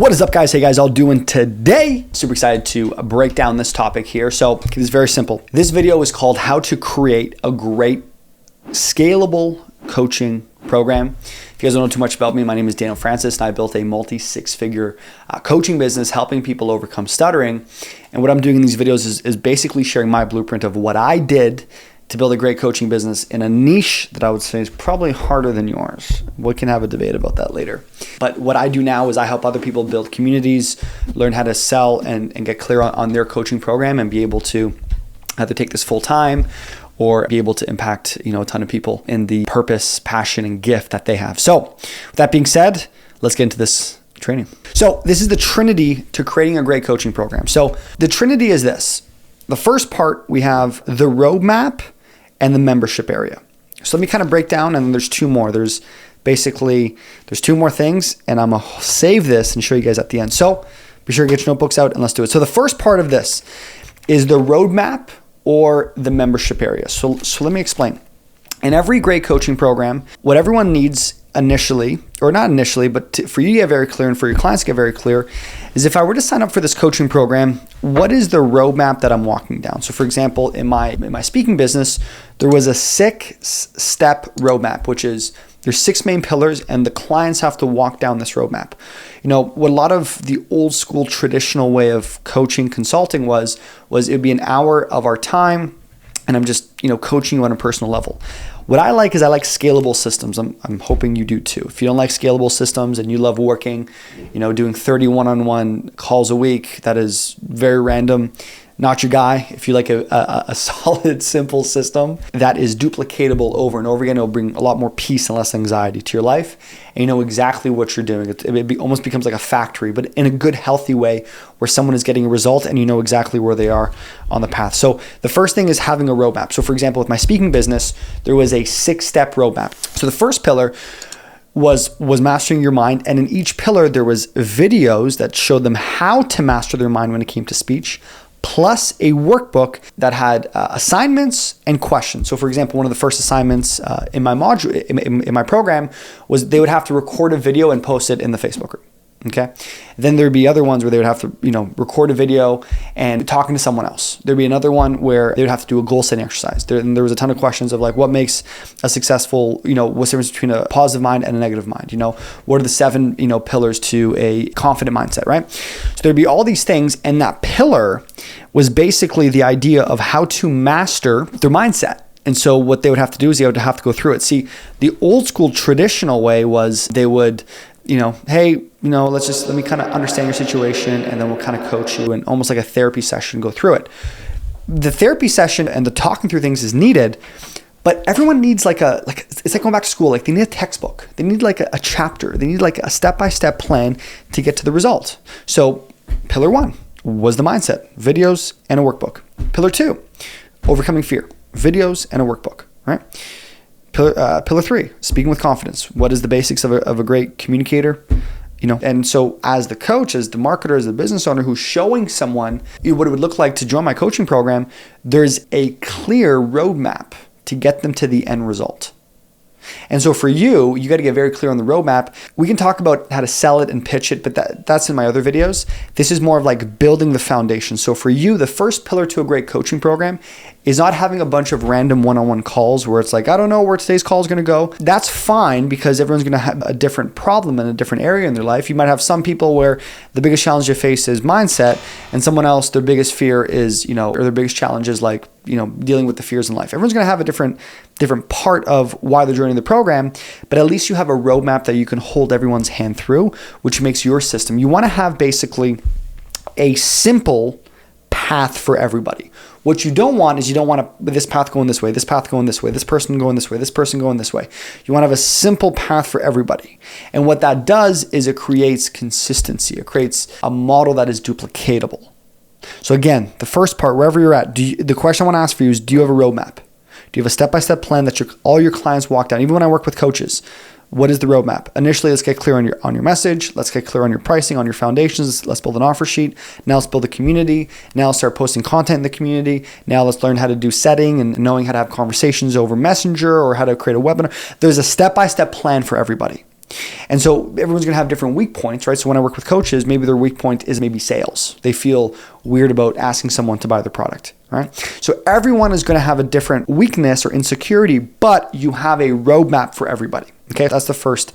What is up, guys? Hey guys, all doing today? Super excited to break down this topic here. So it's very simple. This video is called how to create a great scalable coaching program. If you guys don't know too much about me, my name is Daniel Francis and I built a multi-six-figure coaching business helping people overcome stuttering. And what I'm doing in these videos is basically sharing my blueprint of what I did to build a great coaching business in a niche that I would say is probably harder than yours. We can have a debate about that later. But what I do now is I help other people build communities, learn how to sell and get clear on their coaching program and be able to either take this full time or be able to impact, a ton of people in the purpose, passion, and gift that they have. So with that being said, let's get into this training. So this is the Trinity to creating a great coaching program. So the Trinity is this. The first part, we have the roadmap and the membership area. So let me kind of break down, and there's two more. There's two more things, and I'm gonna save this and show you guys at the end. So be sure to get your notebooks out and let's do it. So the first part of this is the roadmap or the membership area. So let me explain. In every great coaching program, what everyone needs initially, or not initially, but for you to get very clear and for your clients to get very clear, is if I were to sign up for this coaching program, what is the roadmap that I'm walking down? So for example, in my speaking business, there was a 6-step roadmap, which is there's 6 main pillars and the clients have to walk down this roadmap. What a lot of the old school traditional way of coaching consulting was it'd be an hour of our time and I'm just, coaching you on a personal level. What I like is I like scalable systems. I'm hoping you do too. If you don't like scalable systems and you love working, doing 30 one-on-one calls a week, that is very random. Not your guy. If you like a solid, simple system that is duplicatable over and over again, it'll bring a lot more peace and less anxiety to your life. And you know exactly what you're doing. It almost becomes like a factory, but in a good, healthy way where someone is getting a result and you know exactly where they are on the path. So the first thing is having a roadmap. So for example, with my speaking business, there was a 6-step roadmap. So the first pillar was mastering your mind. And in each pillar, there was videos that showed them how to master their mind when it came to speech, plus a workbook that had assignments and questions. So for example, one of the first assignments in my module, in my program, was they would have to record a video and post it in the Facebook group. Okay. Then there'd be other ones where they would have to, record a video and talking to someone else. There'd be another one where they would have to do a goal setting exercise. There was a ton of questions of like, what makes a successful, what's the difference between a positive mind and a negative mind? What are the 7, pillars to a confident mindset, right? So there'd be all these things. And that pillar was basically the idea of how to master their mindset. And so what they would have to do is they would have to go through it. See, the old school traditional way was they would, hey, let me kind of understand your situation and then we'll kind of coach you and almost like a therapy session, go through it. The therapy session and the talking through things is needed, but everyone needs it's like going back to school. Like they need a textbook. They need like a chapter. They need like a step-by-step plan to get to the result. So pillar 1 was the mindset, videos and a workbook. Pillar 2, overcoming fear, videos and a workbook, right? Pillar 3, speaking with confidence. What is the basics of a great communicator? And so as the coach, as the marketer, as the business owner who's showing someone what it would look like to join my coaching program, there's a clear roadmap to get them to the end result. And so for you got to get very clear on the roadmap. We can talk about how to sell it and pitch it, but that's in my other videos. This is more of like building the foundation. So for you, the first pillar to a great coaching program is not having a bunch of random one-on-one calls where it's like, I don't know where today's call is going to go. That's fine because everyone's going to have a different problem in a different area in their life. You might have some people where the biggest challenge they face is mindset, and someone else, their biggest fear is, or their biggest challenge is like, dealing with the fears in life. Everyone's going to have a different part of why they're joining the program, but at least you have a roadmap that you can hold everyone's hand through, which makes your system. You want to have basically a simple path for everybody. What you don't want is this path going this way, this path going this way, this person going this way, this person going this way. You want to have a simple path for everybody. And what that does is it creates consistency. It creates a model that is duplicatable. So again, the first part, wherever you're at, the question I want to ask for you is, do you have a roadmap? Do you have a step-by-step plan that all your clients walk down? Even when I work with coaches, what is the roadmap? Initially, let's get clear on your message. Let's get clear on your pricing, on your foundations. Let's build an offer sheet. Now let's build a community. Now let's start posting content in the community. Now let's learn how to do setting and knowing how to have conversations over Messenger or how to create a webinar. There's a step-by-step plan for everybody. And so everyone's going to have different weak points, right? So when I work with coaches, maybe their weak point is maybe sales. They feel weird about asking someone to buy their product, right? So everyone is going to have a different weakness or insecurity, but you have a roadmap for everybody. Okay, that's the first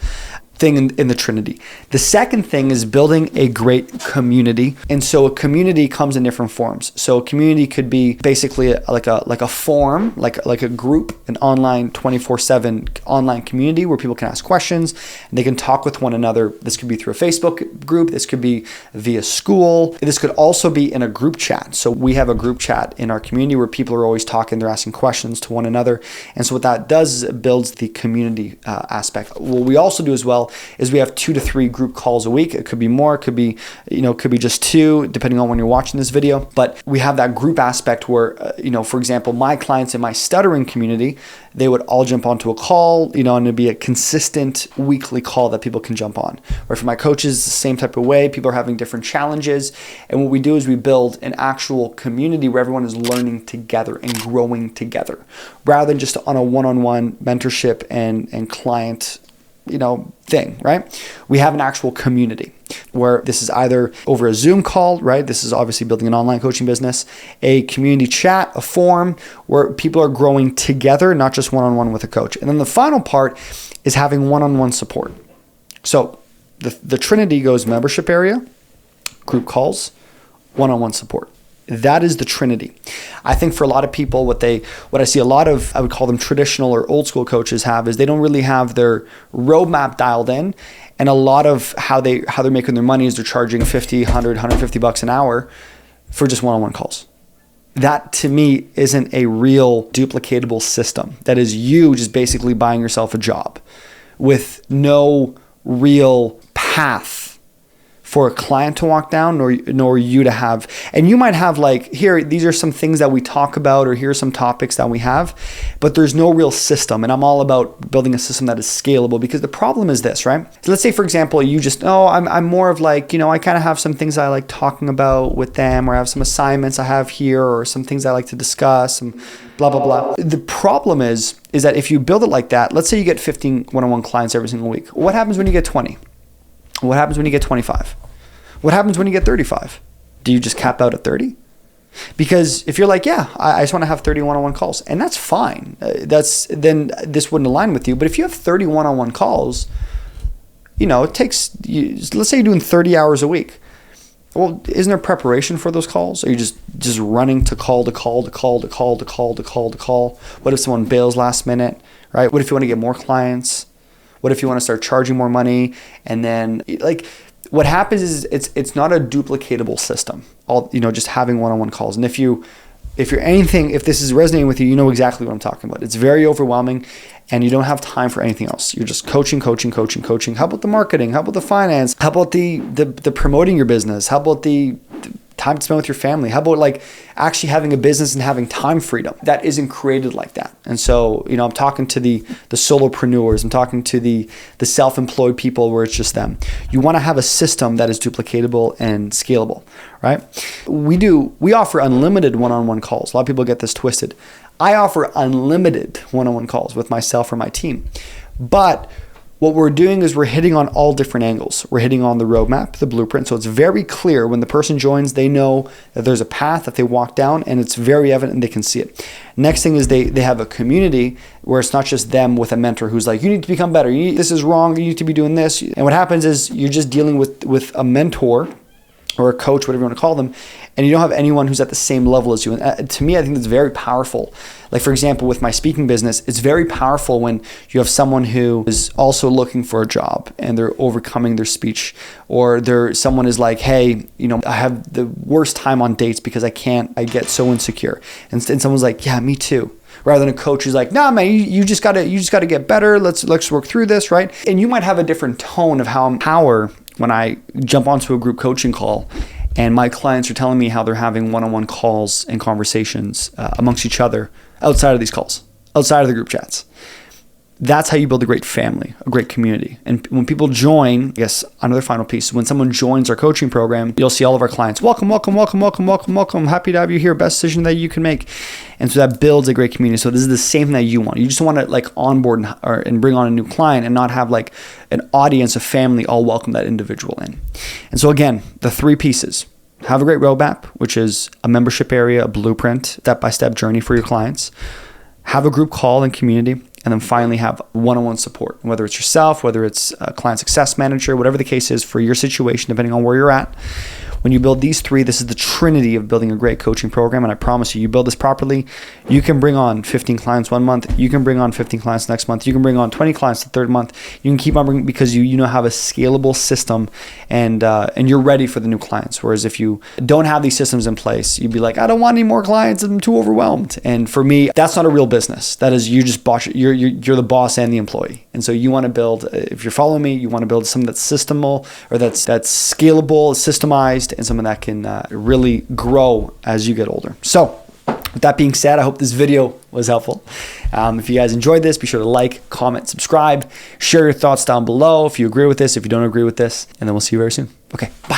thing in the Trinity. The second thing is building a great community. And so a community comes in different forms. So a community could be basically like a forum, like a group, an online 24/7 online community where people can ask questions and they can talk with one another. This could be through a Facebook group. This could be via school. This could also be in a group chat. So we have a group chat in our community where people are always talking, they're asking questions to one another. And so what that does is it builds the community aspect. What we also do as well is we have 2 to 3 group calls a week. It could be more, it could be just 2, depending on when you're watching this video. But we have that group aspect where, for example, my clients in my stuttering community, they would all jump onto a call, and it'd be a consistent weekly call that people can jump on. Or for my coaches, the same type of way. People are having different challenges. And what we do is we build an actual community where everyone is learning together and growing together, rather than just on a one-on-one mentorship and client thing, right? We have an actual community where this is either over a Zoom call, right? This is obviously building an online coaching business, a community chat, a forum where people are growing together, not just one-on-one with a coach. And then the final part is having one-on-one support. So the Trinity goes membership area, group calls, one-on-one support. That is the Trinity. I think for a lot of people, what I see a lot of, I would call them traditional or old school coaches have, is they don't really have their roadmap dialed in. And a lot of how they're making their money is they're charging $50, $100, $150 an hour for just one-on-one calls. That to me isn't a real duplicatable system. That is you just basically buying yourself a job with no real path for a client to walk down, nor you to have. And you might have these are some things that we talk about, or here's some topics that we have, but there's no real system. And I'm all about building a system that is scalable, because the problem is this, right? So let's say, for example, you just, I'm more of I kind of have some things I like talking about with them, or I have some assignments I have here, or some things I like to discuss, and blah, blah, blah. The problem is that if you build it like that, let's say you get 15 one-on-one clients every single week. What happens when you get 20? What happens when you get 25? What happens when you get 35? Do you just cap out at 30? Because if you're I just want to have 30 one-on-one calls, and that's fine. Then this wouldn't align with you. But if you have 30 one-on-one calls, it takes, let's say you're doing 30 hours a week. Well, isn't there preparation for those calls? Are you just running to call to call to call to call to call to call to call? What if someone bails last minute, right? What if you want to get more clients? What if you want to start charging more money? And then what happens is it's not a duplicatable system. Just having one-on-one calls. And if this is resonating with you, you know exactly what I'm talking about. It's very overwhelming, and you don't have time for anything else. You're just coaching. How about the marketing? How about the finance? How about the promoting your business? How about the time to spend with your family? How about actually having a business and having time freedom? That isn't created like that. And so, I'm talking to the solopreneurs, I'm talking to the self-employed people where it's just them. You want to have a system that is duplicatable and scalable, right? We offer unlimited one-on-one calls. A lot of people get this twisted. I offer unlimited one-on-one calls with myself or my team. But what we're doing is we're hitting on all different angles. We're hitting on the roadmap, the blueprint. So it's very clear when the person joins, they know that there's a path that they walk down, and it's very evident and they can see it. Next thing is they have a community where it's not just them with a mentor who's you need to become better. This is wrong. You need to be doing this. And what happens is you're just dealing with a mentor or a coach, whatever you want to call them, and you don't have anyone who's at the same level as you. And to me, I think that's very powerful. For example, with my speaking business, it's very powerful when you have someone who is also looking for a job and they're overcoming their speech, or someone is hey, I have the worst time on dates because I get so insecure. And someone's yeah, me too. Rather than a coach who's nah, man, you just gotta get better. Let's work through this, right? And you might have a different tone of how I'm power when I jump onto a group coaching call and my clients are telling me how they're having one-on-one calls and conversations amongst each other outside of these calls, outside of the group chats. That's how you build a great family, a great community. And when people join, I guess another final piece, when someone joins our coaching program, you'll see all of our clients, welcome, welcome, welcome, welcome, welcome, welcome. Happy to have you here. Best decision that you can make. And so that builds a great community. So this is the same thing that you want. You just want to like onboard and bring on a new client and not have like an audience, a family all welcome that individual in. And so again, the 3 pieces. Have a great roadmap, which is a membership area, a blueprint, step-by-step journey for your clients. Have a group call and community, and then finally have one-on-one support, whether it's yourself, whether it's a client success manager, whatever the case is for your situation, depending on where you're at. When you build these 3, this is the trinity of building a great coaching program. And I promise you, you build this properly, you can bring on 15 clients one month. You can bring on 15 clients next month. You can bring on 20 clients the third month. You can keep on bringing because you know have a scalable system and you're ready for the new clients. Whereas if you don't have these systems in place, you'd be like, I don't want any more clients. I'm too overwhelmed. And for me, that's not a real business. That is you just boss. You're the boss and the employee. And so you want to build, if you're following me, you want to build something that's systemal or that's scalable, systemized, and something that can really grow as you get older. So with that being said, I hope this video was helpful. If you guys enjoyed this, be sure to like, comment, subscribe, share your thoughts down below if you agree with this, if you don't agree with this, and then we'll see you very soon. Okay, bye.